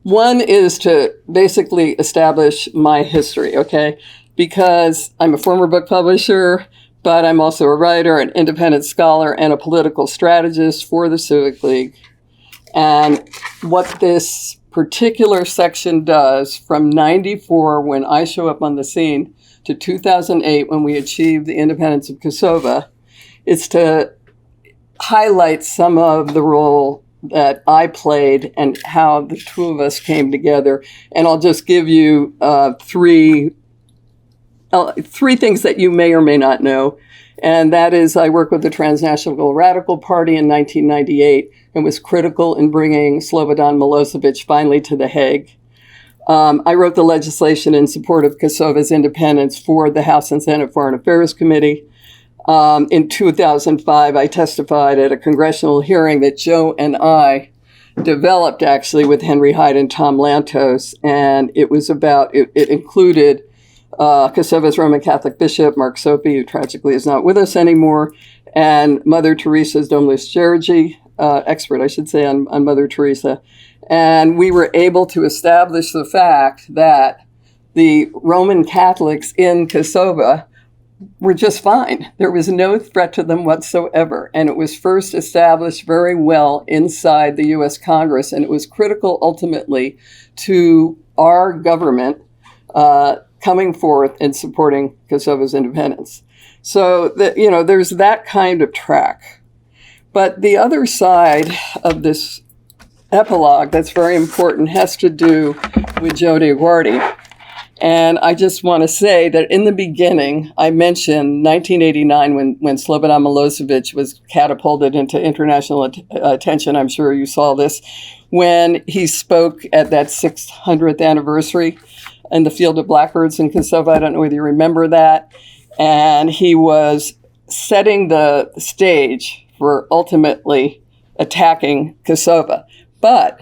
One is to basically establish my history, okay? Because I'm a former book publisher, but I'm also a writer, an independent scholar, and a political strategist for the Civic League. And what this particular section does from 94, when I show up on the scene, to 2008, when we achieved the independence of Kosovo, is to highlight some of the role that I played and how the two of us came together. And I'll just give you three things that you may or may not know. And that is, I worked with the Transnational Radical Party in 1998 and was critical in bringing Slobodan Milosevic finally to The Hague. I wrote the legislation in support of Kosovo's independence for the House and Senate Foreign Affairs Committee. In 2005, I testified at a congressional hearing that Joe and I developed actually with Henry Hyde and Tom Lantos. And it was about, it included Kosovo's Roman Catholic Bishop, Mark Sopi, who tragically is not with us anymore, and Mother Teresa's Domnus Georgi, expert, I should say, on Mother Teresa. And we were able to establish the fact that the Roman Catholics in Kosovo were just fine. There was no threat to them whatsoever. And it was first established very well inside the U.S. Congress. And it was critical ultimately to our government coming forth and supporting Kosovo's independence. So there's that kind of track. But the other side of this epilogue that's very important has to do with Joe DioGuardit. And I just want to say that in the beginning, I mentioned 1989 when Slobodan Milosevic was catapulted into international attention. I'm sure you saw this when he spoke at that 600th anniversary in the Field of Blackbirds in Kosovo. I don't know whether you remember that. And he was setting the stage for ultimately attacking Kosovo. But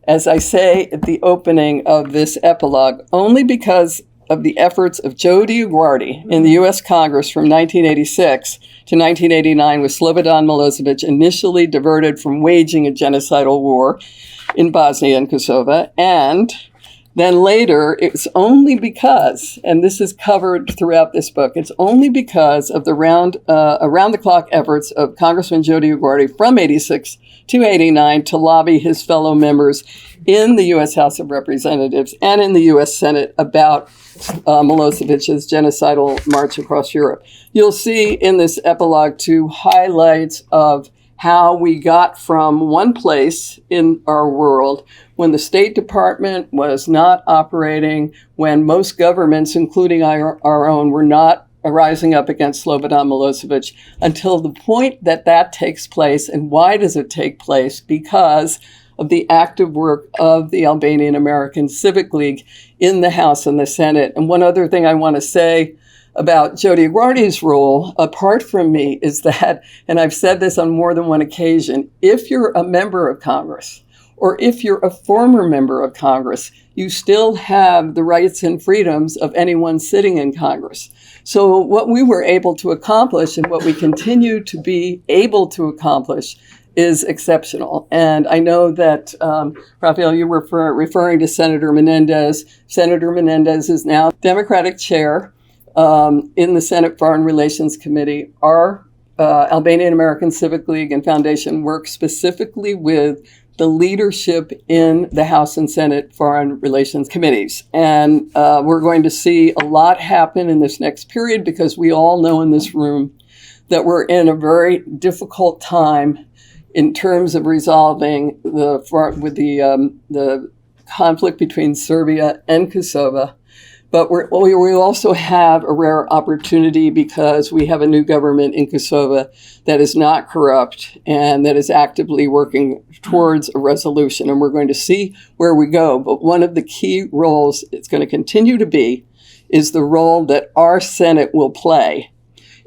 as I say at the opening of this epilogue, only because of the efforts of Joe DioGuardit in the U.S. Congress from 1986 to 1989, with Slobodan Milosevic initially diverted from waging a genocidal war in Bosnia and Kosovo, and then later, it's only because, and this is covered throughout this book, it's only because of the around-the-clock efforts of Congressman Joe DioGuardit from 86 to 89 to lobby his fellow members in the U.S. House of Representatives and in the U.S. Senate about Milosevic's genocidal march across Europe. You'll see in this epilogue two highlights of how we got from one place in our world when the State Department was not operating, when most governments, including our own, were not rising up against Slobodan Milosevic, until the point that that takes place. And why does it take place? Because of the active work of the Albanian American Civic League in the House and the Senate. And one other thing I want to say about Joe DioGuardit's role, apart from me, is that, and I've said this on more than one occasion, if you're a member of Congress or if you're a former member of Congress, you still have the rights and freedoms of anyone sitting in Congress. So what we were able to accomplish and what we continue to be able to accomplish is exceptional. And I know that, Rafael, you were referring to Senator Menendez. Senator Menendez is now Democratic chair in the Senate Foreign Relations Committee. Our Albanian American Civic League and Foundation work specifically with the leadership in the House and Senate Foreign Relations Committees. And we're going to see a lot happen in this next period because we all know in this room that we're in a very difficult time in terms of resolving the conflict between Serbia and Kosovo. But we also have a rare opportunity because we have a new government in Kosovo that is not corrupt and that is actively working towards a resolution. And we're going to see where we go. But one of the key roles it's going to continue to be is the role that our Senate will play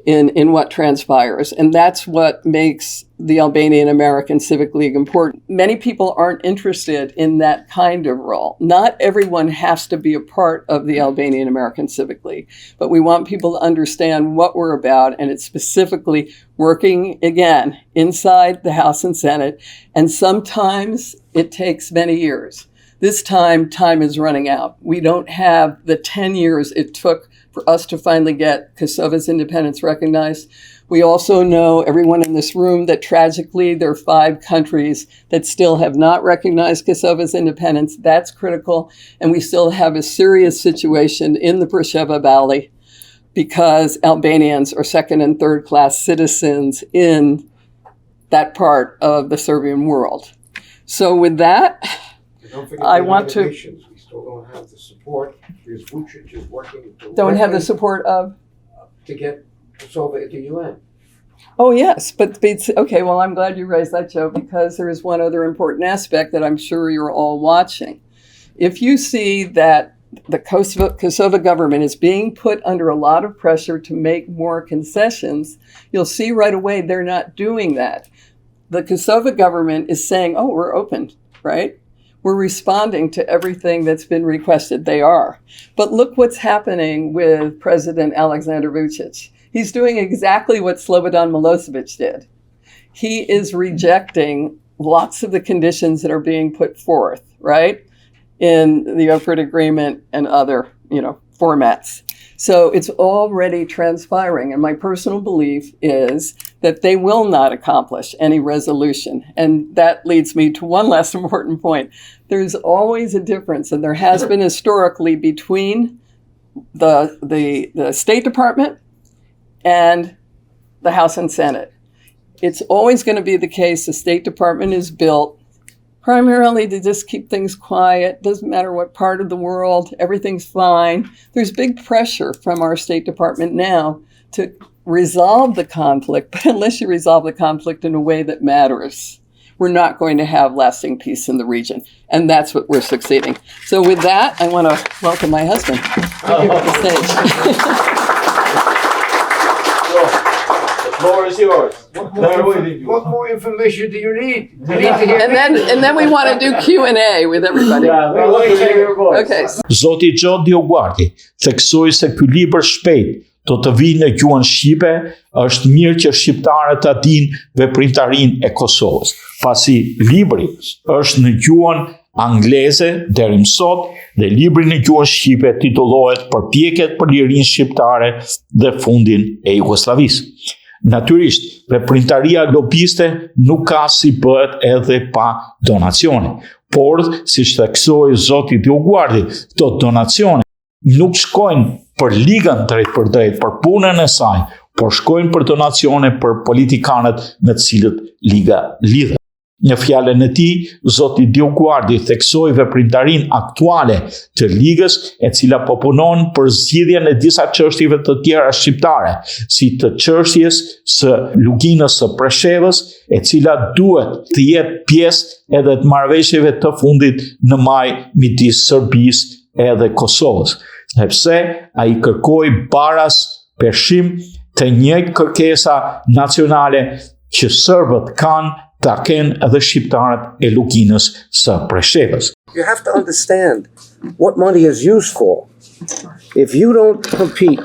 in what transpires. And that's what makes the Albanian American Civic League important. Many people aren't interested in that kind of role. Not everyone has to be a part of the Albanian American Civic League, but we want people to understand what we're about, and it's specifically working, again, inside the House and Senate, and sometimes it takes many years. This time is running out. We don't have the 10 years it took for us to finally get Kosovo's independence recognized. We also know, everyone in this room, that tragically there are 5 countries that still have not recognized Kosovo's independence. That's critical. And we still have a serious situation in the Preševa Valley because Albanians are second and third class citizens in that part of the Serbian world. So with that, Don't forget I the want United to- Nations. We still don't have the support because Vucic is working don't have the directly support of... to get Kosovo into UN. Oh, yes. But okay, well, I'm glad you raised that, Joe, because there is one other important aspect that I'm sure you're all watching. If you see that the Kosovo government is being put under a lot of pressure to make more concessions, you'll see right away they're not doing that. The Kosovo government is saying, oh, we're open, right? We're responding to everything that's been requested. They are. But look what's happening with President Aleksandar Vucic. He's doing exactly what Slobodan Milosevic did. He is rejecting lots of the conditions that are being put forth, right, in the Ohrid Agreement and other, formats. So it's already transpiring. And my personal belief is that they will not accomplish any resolution. And that leads me to one last important point. There's always a difference, and there has been historically, between the State Department and the House and Senate. It's always going to be the case the State Department is built primarily to just keep things quiet. Doesn't matter what part of the world, everything's fine. There's big pressure from our State Department now to resolve the conflict, but unless you resolve the conflict in a way that matters, we're not going to have lasting peace in the region. And that's what we're succeeding. So with that, I want to welcome my husband to the stage. The floor is yours. What more information do you need? You need to hear And then we want to do Q&A with everybody. Okay. Zoti Gjo DioGuardit theksoi se ky libër shpejt do të vijë në gjuhën shqipe, është mirë që shqiptarët ta dinë veprimtarinë e Kosovës, pasi libri është në gjuhën angleze deri më sot dhe libri në gjuhën shqipe titullohet Përpjekjet për lirinë shqiptare dhe fundin e Jugosllavisë. Natyrisht, veprimtaria lobiste nuk ka si bëhet edhe pa donacione, por siç theksoi zoti DioGuardit, këto donacione nuk shkojnë për ligën drejt për drejt, për punën e saj, por shkojnë për donacione për politikanët me të cilët liga lidhet. Në fjalën e tij, zoti DioGuardit theksoi veprimtarinë aktuale të ligës, e cila po punon për zgjidhjen e disa çështjeve të tjera shqiptare, si të çështjes së luginës së Preshevës, e cila duhet të jetë pjesë edhe të marrëveshjeve të fundit në maj midis Serbisë edhe Kosovës, sepse ai kërkoi baras peshim të njëjtë kërkesa nacionale që serbët kanë ta kenë edhe shqiptarët e Lukinës së Preshevës. You have to understand what money is used for. If you don't compete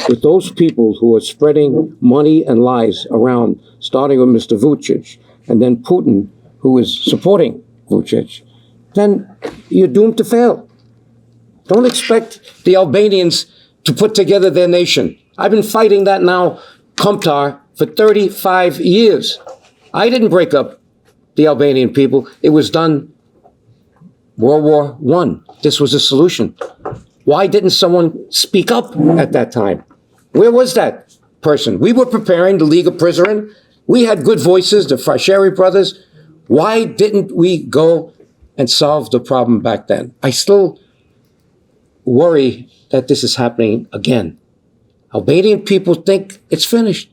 with those people who are spreading money and lies around, starting with Mr. Vučić, and then Putin, who is supporting Vučić, then you're doomed to fail. Don't expect the Albanians to put together their nation. I've been fighting that now, Komtar, for 35 years. I didn't break up the Albanian people. It was done World War I. This was a solution. Why didn't someone speak up at that time? Where was that person? We were preparing the League of Prizren. We had good voices, the Frasheri brothers. Why didn't we go and solve the problem back then? I still worry that this is happening again. Albanian people think it's finished.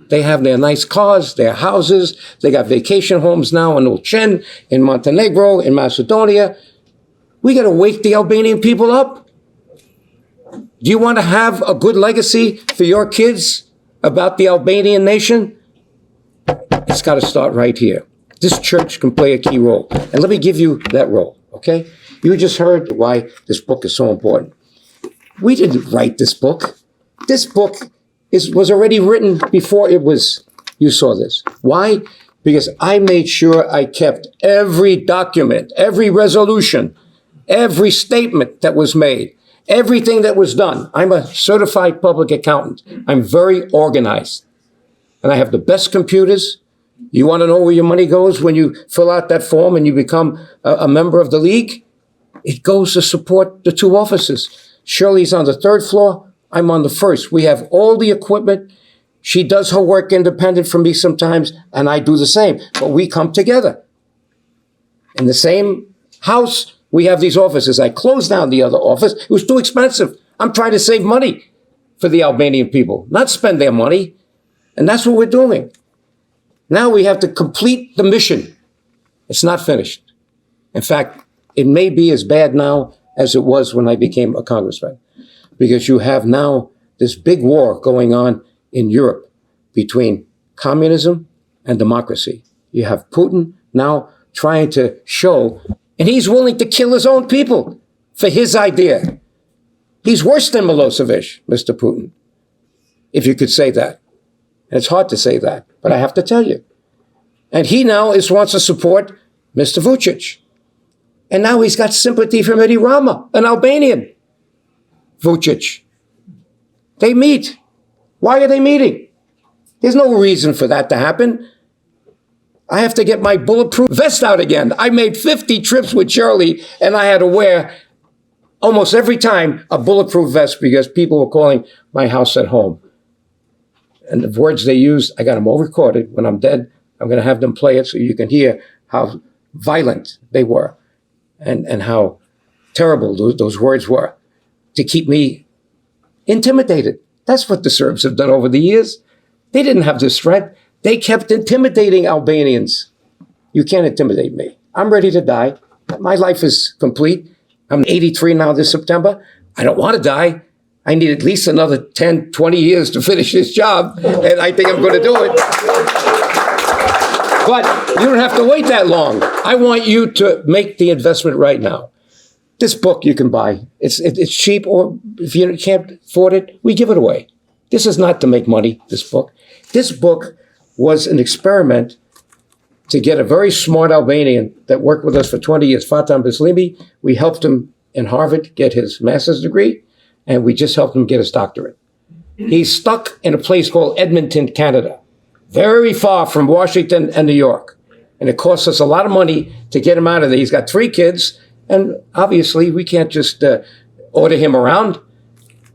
They have their nice cars, their houses. They got vacation homes now in Ulchen, in Montenegro, in Macedonia. We got to wake the Albanian people up. Do you want to have a good legacy for your kids about the Albanian nation? It's got to start right here. This church can play a key role. And let me give you that role, okay? You just heard why this book is so important. We didn't write this book. This book was already written before you saw this. Why? Because I made sure I kept every document, every resolution, every statement that was made, everything that was done. I'm a certified public accountant. I'm very organized. And I have the best computers. You want to know where your money goes when you fill out that form and you become a member of the league? It goes to support the two offices. Shirley's on the third floor. I'm on the first. We have all the equipment. She does her work independent from me sometimes, and I do the same. But we come together. In the same house, we have these offices. I closed down the other office. It was too expensive. I'm trying to save money for the Albanian people, not spend their money. And that's what we're doing. Now we have to complete the mission. It's not finished. In fact, it may be as bad now as it was when I became a congressman, because you have now this big war going on in Europe between communism and democracy. You have Putin now trying to show, and he's willing to kill his own people for his idea. He's worse than Milosevic, Mr. Putin, if you could say that. And it's hard to say that, but I have to tell you. And he now wants to support Mr. Vučić. And now he's got sympathy from Edi Rama, an Albanian. Vučić. They meet. Why are they meeting? There's no reason for that to happen. I have to get my bulletproof vest out again. I made 50 trips with Shirley, and I had to wear almost every time a bulletproof vest because people were calling my house at home. And the words they used, I got them all recorded. When I'm dead, I'm going to have them play it so you can hear how violent they were and how terrible those words were to keep me intimidated. That's what the Serbs have done over the years. They didn't have this threat. They kept intimidating Albanians. You can't intimidate me. I'm ready to die. My life is complete. I'm 83 now this September. I don't want to die. I need at least another 10, 20 years to finish this job, and I think I'm going to do it. But you don't have to wait that long. I want you to make the investment right now. This book you can buy. It's cheap, or if you can't afford it, we give it away. This is not to make money, this book. This book was an experiment to get a very smart Albanian that worked with us for 20 years, Fatam Bislimi. We helped him in Harvard get his master's degree, and we just helped him get his doctorate. He's stuck in a place called Edmonton, Canada, very far from Washington and New York. And it costs us a lot of money to get him out of there. He's got 3 kids, and obviously we can't just order him around.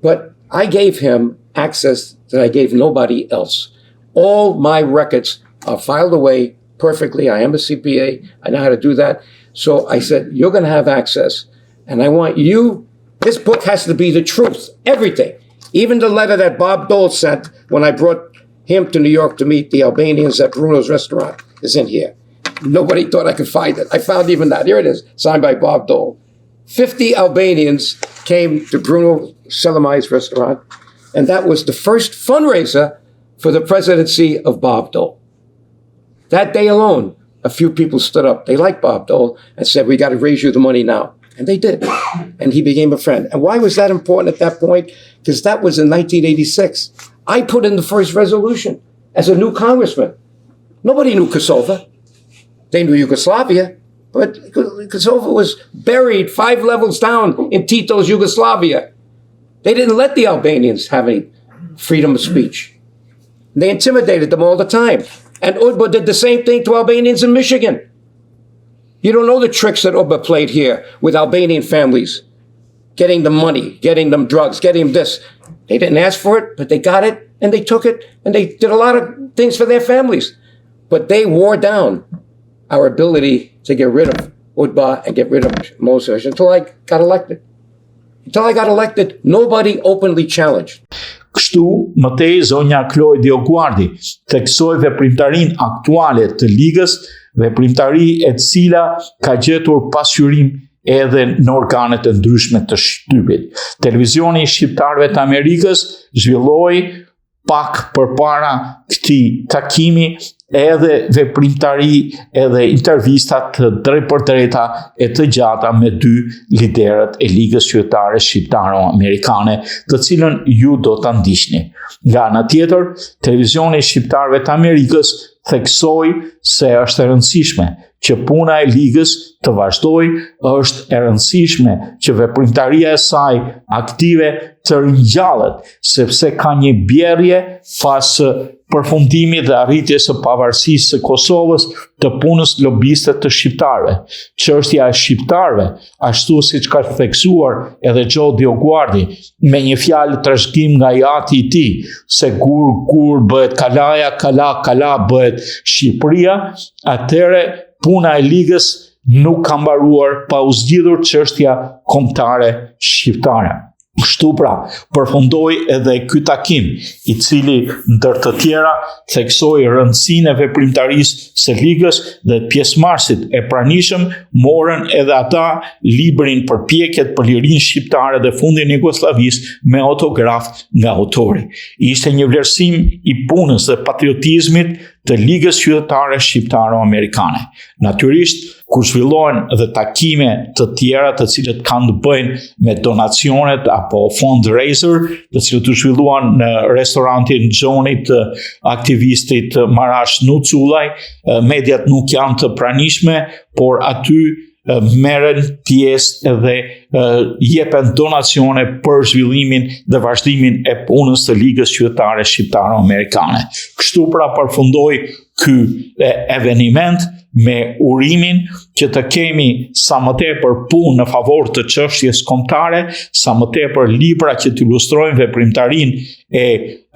But I gave him access that I gave nobody else. All my records are filed away perfectly. I am a CPA. I know how to do that. So I said, you're going to have access. And I want you, this book has to be the truth, everything. Even the letter that Bob Dole sent when I brought him to New York to meet the Albanians at Bruno's restaurant is in here. Nobody thought I could find it. I found even that. Here it is, signed by Bob Dole. 50 Albanians came to Bruno Selamai's restaurant, and that was the first fundraiser for the presidency of Bob Dole. That day alone, a few people stood up. They liked Bob Dole and said, we got to raise you the money now. And they did. And he became a friend. And why was that important at that point? Because that was in 1986. I put in the first resolution as a new congressman. Nobody knew Kosovo. They knew Yugoslavia. But Kosovo was buried 5 levels down in Tito's Yugoslavia. They didn't let the Albanians have any freedom of speech. They intimidated them all the time. And UDBA did the same thing to Albanians in Michigan. You don't know the tricks that UDBA played here with Albanian families. Getting them money, getting them drugs, getting them this. They didn't ask for it, but they got it, and they took it, and they did a lot of things for their families. But they wore down our ability to get rid of UDBA and get rid of Milosevic until I got elected. Until I got elected, nobody openly challenged. Kështu, mëtej zonja Kloj DioGuardi theksoi veprimtarinë aktuale të ligës, veprimtari e cila ka gjetur pasqyrim edhe në organet e ndryshme të shtypit. Televizioni i Shqiptarëve të Amerikës zhvilloi pak përpara këtij takimi edhe veprimtari edhe intervistat të drejtpërdrejta e të gjata me 2 liderët e Ligës Qytetare Shqiptaro-Amerikane, të cilën ju do ta ndiqni. Nga ana tjetër, televizioni i Shqiptarëve të Amerikës theksoi se është e rëndësishme që puna e ligës të vazhdoj, është e rëndësishme që veprimtaria e saj aktive të ringjallet, sepse ka një bjerrje pas përfundimit dhe arritjes së pavarësisë së Kosovës të punës lobiste të shqiptarëve. Çështja e shqiptarëve, ashtu siç ka theksuar edhe DioGuardit, me një fjalë trashëgim nga i ati i tij, se kur bëhet kalaja, kala bëhet Shqipëria, atëre puna e ligës nuk ka mbaruar pa u zgjidhur çështja kombëtare shqiptare. Kështu pra, përfundoi edhe ky takim, i cili ndër të tjera theksoi rëndësinë e veprimtarisë së ligës dhe pjesëmarrësit e pranishëm morën edhe ata librin Përpjekjet për lirinë shqiptare dhe fundin e Jugosllavisë me autograf nga autori. Ishte një vlerësim i punës dhe patriotizmit të Ligës Qytetare Shqiptaro-Amerikane. Natyrisht, kur zhvillohen dhe takime të tjera të cilët kanë të bëjnë me donacionet apo fundraiser, të cilët u zhvilluan në restorantin Gjonit të aktivistit Marash Nucullaj, mediat nuk janë të pranishme, por aty merren pjesë dhe jepen donacione për zhvillimin dhe vazhdimin e punës të Ligës Qytetare Shqiptaro-Amerikane. Kështu pra përfundoi ky eveniment me urimin që të kemi sa më tepër punë në favor të çështjes kombëtare, sa më tepër libra që të ilustrojnë veprimtarinë e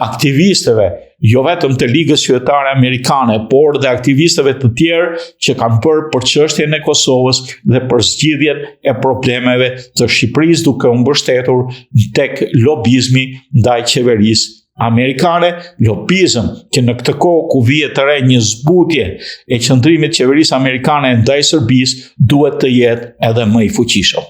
aktivistëve, jo vetëm të Ligës Qytetare Amerikane, por dhe aktivistëve të tjerë që kanë bërë për çështjen e Kosovës dhe për zgjidhjen e problemeve të Shqipërisë, duke u mbështetur tek lobizmi ndaj qeverisë amerikane, lobizëm që në këtë kohë ku vihet të re një zbutje e qëndrimit qeverisë amerikane ndaj Serbisë duhet të jetë edhe më i fuqishëm.